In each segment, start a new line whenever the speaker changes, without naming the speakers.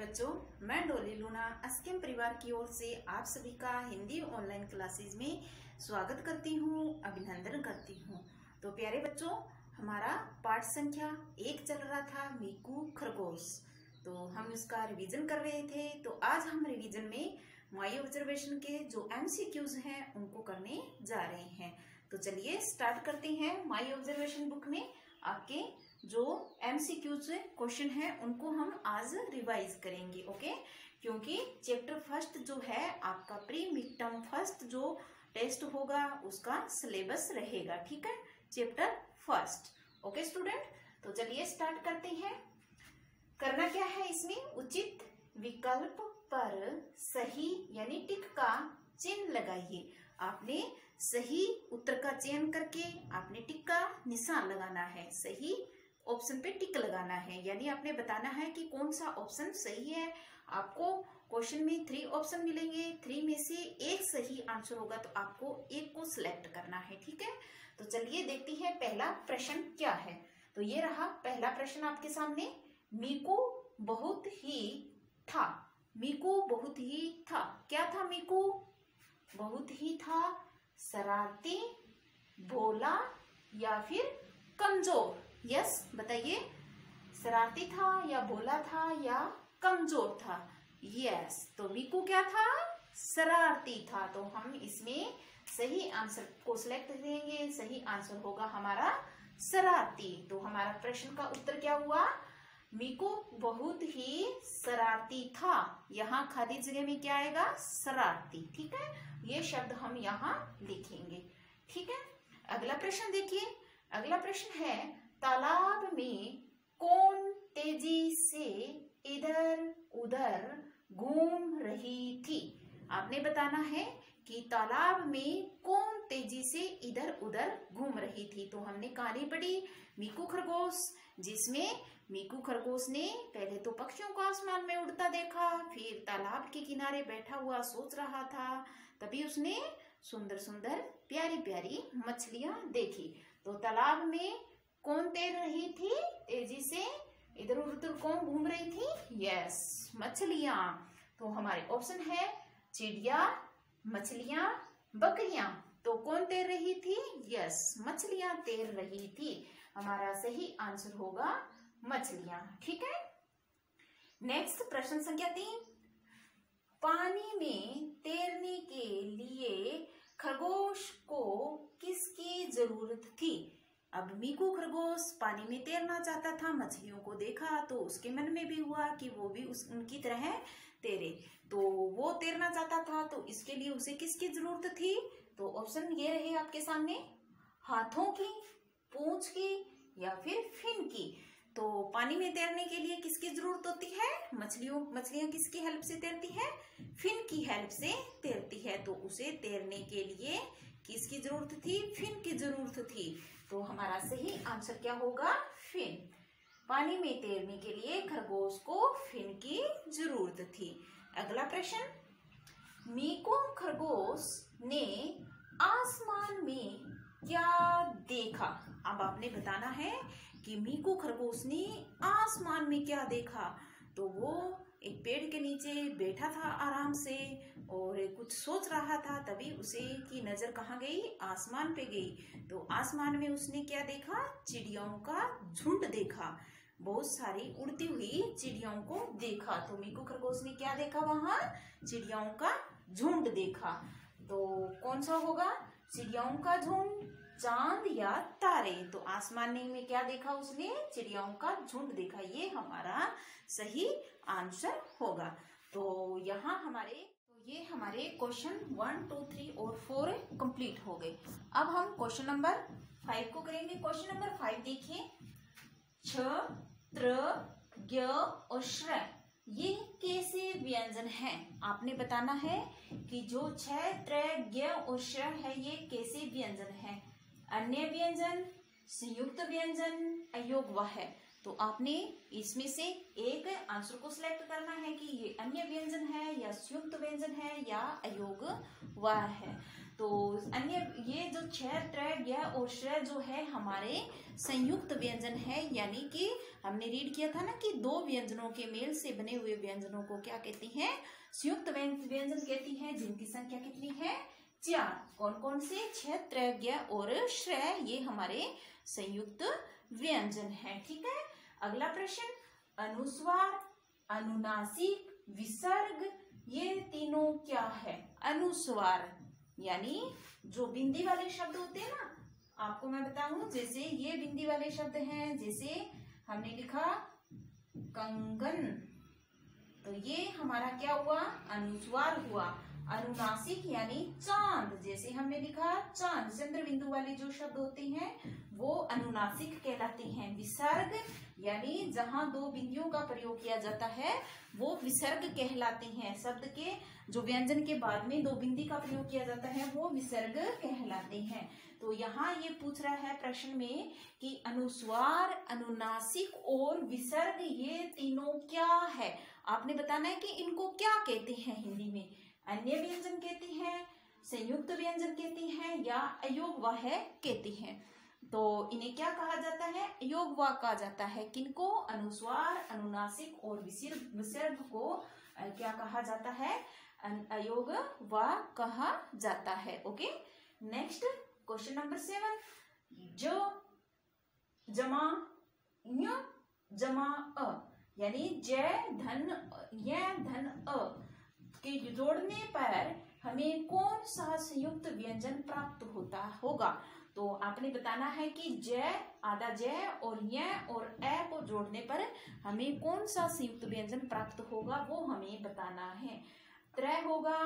बच्चों, मैं डोली लूना अस्किम परिवार की ओर से आप सभी का हिंदी ऑनलाइन क्लासेस में स्वागत करती हूँ, अभिनंदन करती हूँ। तो प्यारे बच्चों, हमारा पाठ संख्या 1 चल रहा था मीकू खरगोश। तो हम उसका रिवीजन कर रहे थे। तो आज हम रिवीजन में माई ऑब्जर्वेशन के जो MCQs हैं उनको करने जा रहे हैं। तो चलिए स्टार्ट करते हैं। माई ऑब्जर्वेशन बुक में आपके जो MCQs क्वेश्चन हैं उनको हम आज रिवाइज करेंगे, ओके। क्योंकि चैप्टर फर्स्ट जो है आपका प्री मिड टर्म फर्स्ट जो टेस्ट होगा उसका सिलेबस रहेगा, ठीक है, चैप्टर फर्स्ट, ओके स्टूडेंट। तो चलिए स्टार्ट करते हैं। करना क्या है इसमें, उचित विकल्प पर सही यानी टिक का चिन्ह लगाइए। आपने सही उत्तर का चयन करके आपने टिक का निशान लगाना है, सही ऑप्शन पे टिक लगाना है, यानी आपने बताना है कि कौन सा ऑप्शन सही है। आपको क्वेश्चन में 3 ऑप्शन मिलेंगे, 3 में से एक सही आंसर होगा तो आपको एक को सिलेक्ट करना है, ठीक है। तो चलिए देखते हैं पहला प्रश्न क्या है। तो ये रहा पहला प्रश्न आपके सामने। मीकू बहुत ही था। मीकू बहुत ही था, क्या था मीकू? बहुत ही था, शरारती, भोला या फिर कमजोर? यस बताइए, शरारती था या भोला था या कमजोर था? यस, तो मीकू क्या था? शरारती था। तो हम इसमें सही आंसर को सिलेक्ट करेंगे, सही आंसर होगा हमारा शरारती। तो हमारा प्रश्न का उत्तर क्या हुआ? मीकू बहुत ही शरारती था। यहाँ खाली जगह में क्या आएगा? शरारती, ठीक है। ये शब्द हम यहाँ लिखेंगे, ठीक है। अगला प्रश्न देखिए। अगला प्रश्न है, तालाब में कौन तेजी से इधर उधर घूम रही थी? आपने बताना है कि तालाब में कौन तेजी से इधर उधर घूम रही थी। तो हमने कहानी पढ़ी मीकू खरगोश, जिसमें मीकू खरगोश ने पहले तो पक्षियों को आसमान में उड़ता देखा, फिर तालाब के किनारे बैठा हुआ सोच रहा था, तभी उसने सुंदर सुंदर प्यारी प्यारी मछलियां देखी। तो तालाब में कौन तैर रही थी तेजी से, इधर उधर कौन घूम रही थी? यस, मछलियां। तो हमारे ऑप्शन है चिड़िया, मछलियां, बकरियां। तो कौन तैर रही थी? यस, मछलियां तैर रही थी। हमारा सही आंसर होगा मछलियां, ठीक है। नेक्स्ट प्रश्न संख्या 3। पानी में तैरने के लिए खरगोश को किसकी जरूरत थी? अब मीकू खरगोश पानी में तैरना चाहता था, मछलियों को देखा तो उसके मन में भी हुआ कि वो भी उनकी तरह तैरे। तो वो तैरना चाहता था, तो इसके लिए उसे किसकी जरूरत थी? तो ऑप्शन ये रहे आपके सामने, हाथों की, पूंछ की या फिर फिन की। तो पानी में तैरने के लिए किसकी जरूरत होती है? मछलियां किसकी हेल्प से तैरती है? फिन की हेल्प से तैरती है। तो उसे तैरने के लिए किसकी जरूरत थी? फिन की जरूरत थी। तो हमारा सही आंसर क्या होगा? फिन। पानी में तैरने के लिए खरगोश को फिन की जरूरत थी। अगला प्रश्न, मीकू खरगोश ने आसमान में क्या देखा? अब आपने बताना है कि मीकू खरगोश ने आसमान में क्या देखा। तो वो एक पेड़ के नीचे बैठा था आराम से और कुछ सोच रहा था, तभी उसे की नजर कहाँ गई? आसमान पे गई। तो आसमान में उसने क्या देखा? चिड़ियों का झुंड देखा, बहुत सारी उड़ती हुई चिड़ियों को देखा। तो मीकू खरगोश ने क्या देखा वहां? चिड़ियों का झुंड देखा। तो कौन सा होगा? चिड़ियों का झुंड, चांद या तारे? तो आसमान में क्या देखा उसने? चिड़ियों का झुंड देखा। ये हमारा सही आंसर होगा। तो यहाँ ये हमारे क्वेश्चन 1, 2, 3 और 4 कंप्लीट हो गए। अब हम क्वेश्चन नंबर 5 को करेंगे। क्वेश्चन नंबर 5 देखिए, छ, त्र, ज्ञ और श्र ये कैसे व्यंजन हैं? आपने बताना है कि जो छ, त्र, ज्ञ और श्र है ये कैसे व्यंजन है? अन्य व्यंजन, संयुक्त व्यंजन, अयोगवा है। तो आपने इसमें से एक आंसर को सिलेक्ट करना है कि ये अन्य व्यंजन है या संयुक्त व्यंजन है या अयोग व है। तो अन्य ये जो छ, त्र, ज्ञ और श्र जो है हमारे संयुक्त व्यंजन है, यानी कि हमने रीड किया था ना कि दो व्यंजनों के मेल से बने हुए व्यंजनों को क्या कहती हैं? संयुक्त व्यंजन कहती हैं, जिनकी संख्या कितनी है? 4। कौन कौन से? छ, त्र, ज्ञ और श्र, ये हमारे संयुक्त व्यंजन है। ठीक है। अगला प्रश्न, अनुस्वार, अनुनासिक, विसर्ग, ये तीनों क्या है? अनुस्वार यानी जो बिंदी वाले शब्द होते हैं ना, आपको मैं बताऊं, जैसे ये बिंदी वाले शब्द हैं, जैसे हमने लिखा कंगन, तो ये हमारा क्या हुआ? अनुस्वार हुआ। अनुनासिक यानी चांद, जैसे हमने लिखा चांद, चंद्र बिंदु वाले जो शब्द होते हैं वो अनुनासिक कहलाते हैं। विसर्ग यानी जहां दो बिंदियों का प्रयोग किया जाता है वो विसर्ग कहलाते हैं। शब्द के जो व्यंजन के बाद में दो बिंदी का प्रयोग किया जाता है वो विसर्ग कहलाते हैं। तो यहाँ ये पूछ रहा है प्रश्न में कि अनुस्वार, अनुनासिक और विसर्ग ये तीनों क्या है? आपने बताना है कि इनको क्या कहते हैं हिंदी में। अन्य व्यंजन कहते हैं, संयुक्त व्यंजन कहते हैं या अयोग व है कहते हैं। तो इन्हें क्या कहा जाता है? अयोग व कहा जाता है। किनको? अनुस्वार, अनुनासिक और विसर्ग को क्या कहा जाता है? अयोग व कहा जाता है। ओके। नेक्स्ट क्वेश्चन नंबर 7, जो जमा य जमा अ यानी जय धन य धन अ के जोड़ने पर हमें कौन सा संयुक्त व्यंजन प्राप्त होता होगा? तो आपने बताना है कि जय, आधा जय और य और ए को जोड़ने पर हमें कौन सा संयुक्त व्यंजन प्राप्त होगा वो हमें बताना है। त्रय होगा,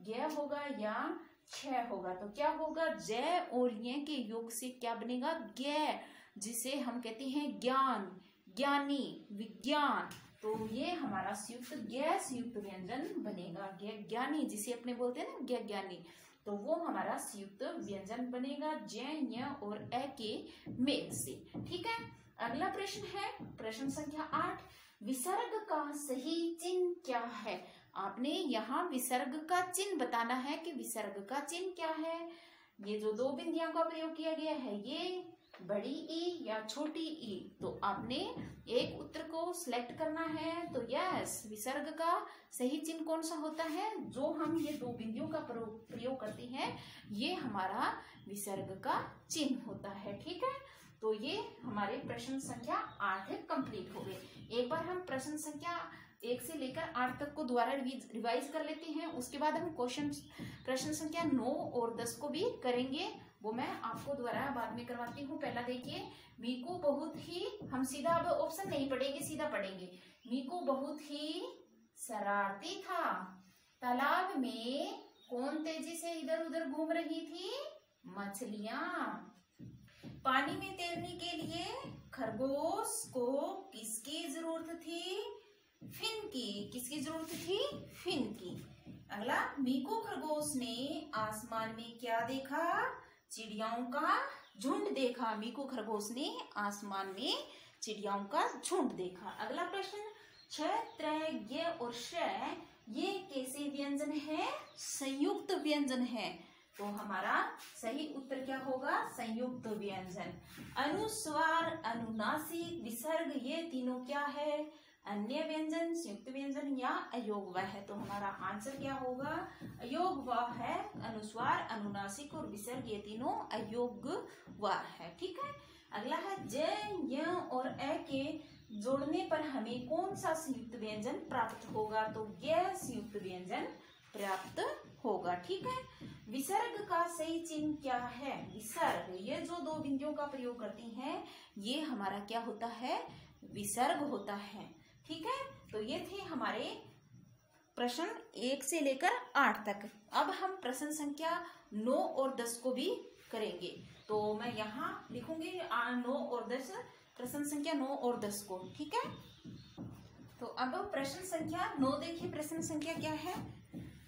ज्ञ होगा या छ होगा? तो क्या होगा? जय और य के योग से क्या बनेगा? ज्ञ, जिसे हम कहते हैं ज्ञान, ज्ञानी, विज्ञान। तो ये हमारा संयुक्त ज्ञ संयुक्त व्यंजन बनेगा। ज्ञानी जिसे अपने बोलते हैं ना, ज्ञ ज्ञानी, तो वो हमारा संयुक्त व्यंजन बनेगा ज, य और ए के मेल से। ठीक है। अगला प्रश्न है प्रश्न संख्या 8, विसर्ग का सही चिन्ह क्या है? आपने यहाँ विसर्ग का चिन्ह बताना है कि विसर्ग का चिन्ह क्या है। ये जो दो बिंदियों का प्रयोग किया गया है, ये बड़ी ई या छोटी ई, तो आपने एक उत्तर को सिलेक्ट करना है। तो यस, विसर्ग का सही चिन्ह कौन सा होता है? जो हम ये दो बिंदियों का प्रयोग करते हैं ये हमारा विसर्ग का चिन्ह होता है। ठीक है। तो ये हमारे प्रश्न संख्या 8 कंप्लीट हो गए। एक बार हम प्रश्न संख्या 1 से लेकर 8 तक को दोबारा रिवाइज कर लेते हैं। उसके बाद हम प्रश्न संख्या 9 और 10 को भी करेंगे, वो मैं आपको दोबारा बाद में करवाती हूँ। पहला देखिए, मीकू बहुत ही, हम सीधा अब ऑप्शन नहीं पढ़ेंगे, सीधा पढ़ेंगे। मीकू बहुत ही शरारती था। तालाब में कौन तेजी से इधर उधर घूम रही थी? मछलियां। पानी में तैरने के लिए खरगोश को किसकी जरूरत थी? फिन की। किसकी जरूरत थी? फिन की। अगला, मीकू खरगोश ने आसमान में क्या देखा? चिड़ियाओं का झुंड देखा। मीकू खरगोश ने आसमान में चिड़ियाओं का झुंड देखा। अगला प्रश्न, छ, त्र, ज्ञ और श्र ये कैसे व्यंजन है? संयुक्त व्यंजन है। तो हमारा सही उत्तर क्या होगा? संयुक्त व्यंजन। अनुस्वार, अनुनासिक, विसर्ग ये तीनों क्या है? अन्य व्यंजन, संयुक्त व्यंजन या अयोग व है। तो हमारा आंसर क्या होगा? अयोग व है। अनुस्वार, अनुनासिक और विसर्ग ये तीनों अयोग व है। ठीक है। अगला है, ज, य और ए के जोड़ने पर हमें कौन सा संयुक्त व्यंजन प्राप्त होगा? तो ज्ञ संयुक्त व्यंजन प्राप्त होगा। ठीक है। विसर्ग का सही चिन्ह क्या है? विसर्ग, ये जो दो बिंदियों का प्रयोग करती हैं ये हमारा क्या होता है? विसर्ग होता है। ठीक है। तो ये थे हमारे प्रश्न 1 से लेकर 8 तक। अब हम प्रश्न संख्या 9 और 10 को भी करेंगे। तो मैं यहाँ लिखूंगी 9 और 10, प्रश्न संख्या 9 और 10 को। ठीक है। तो अब प्रश्न संख्या 9 देखिए। प्रश्न संख्या क्या है?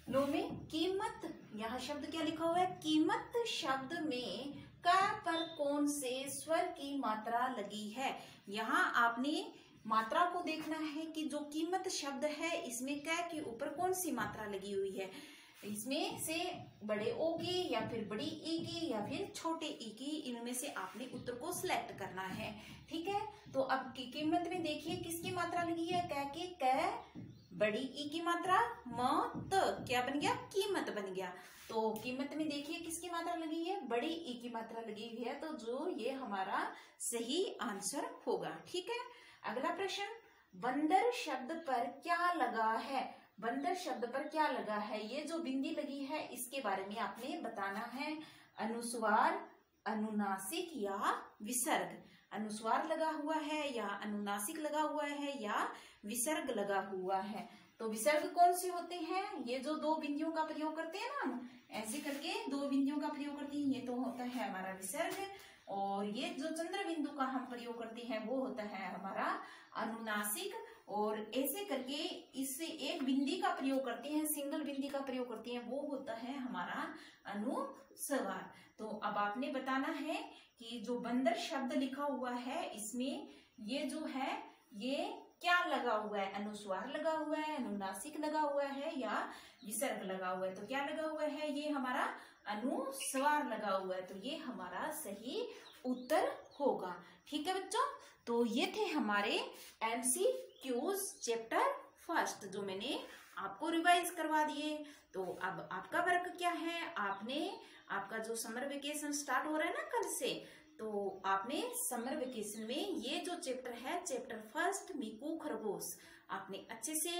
9 में कीमत, यहाँ शब्द क्या लिखा हुआ है? कीमत शब्द में क पर कौन से स्वर की मात्रा लगी है। यहाँ आपने मात्रा को देखना है कि जो कीमत शब्द है इसमें क के ऊपर कौन सी मात्रा लगी हुई है। इसमें से बड़े ओ की या फिर बड़ी ई की या फिर छोटे ई की, इनमें से आपने उत्तर को सिलेक्ट करना है। ठीक है, तो अब की कीमत में देखिए किसकी मात्रा लगी है, क की, क बड़ी ई की मात्रा, म त क्या बन गया, कीमत बन गया। तो कीमत में देखिए किसकी मात्रा लगी है, बड़ी ई की मात्रा लगी हुई है, तो जो ये हमारा सही आंसर होगा। ठीक है, अगला प्रश्न, बंदर शब्द पर क्या लगा है। बंदर शब्द पर क्या लगा है, ये जो बिंदी लगी है इसके बारे में आपने बताना है। अनुस्वार, अनुनासिक या विसर्ग। अनुस्वार लगा हुआ है या अनुनासिक लगा हुआ है या विसर्ग लगा हुआ है। तो विसर्ग कौन से होते हैं, ये जो दो बिंदियों का प्रयोग करते हैं ना, हम ऐसे करके दो बिंदियों का प्रयोग करते हैं, ये तो होता है हमारा विसर्ग। और ये जो चंद्र बिंदु का हम प्रयोग करते हैं वो होता है हमारा अनुनासिक। और ऐसे करके इससे एक बिंदी का प्रयोग करते हैं, सिंगल बिंदी का प्रयोग करते हैं, वो होता है हमारा अनुस्वार। तो अब आपने बताना है कि जो बंदर शब्द लिखा हुआ है इसमें ये जो है ये क्या लगा हुआ है, अनुस्वार लगा हुआ है, अनुनासिक लगा हुआ है या विसर्ग लगा हुआ है। तो क्या लगा हुआ है, ये हमारा अनुस्वार लगा हुआ है, तो ये हमारा सही उत्तर होगा। ठीक है बच्चों, तो ये थे हमारे MCQs चैप्टर फर्स्ट जो मैंने आपको रिवाइज करवा दिए। तो अब आपका वर्क क्या है, आपका जो समर वेकेशन स्टार्ट हो रहा है ना कल से, तो आपने समर वेकेशन में ये जो चैप्टर है, चैप्टर फर्स्ट मीकू खरगोश, आपने अच्छे से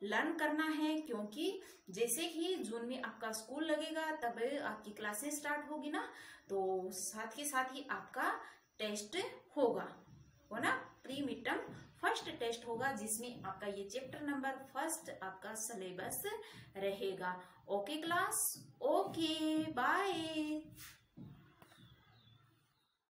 लर्न करना है, क्योंकि जैसे ही जून में आपका स्कूल लगेगा तब आपकी क्लासेस स्टार्ट होगी ना, तो साथ ही आपका टेस्ट होगा, हो ना, pre mid term first test होगा, जिसमें आपका ये चैप्टर नंबर फर्स्ट आपका सिलेबस रहेगा। Okay class, okay bye.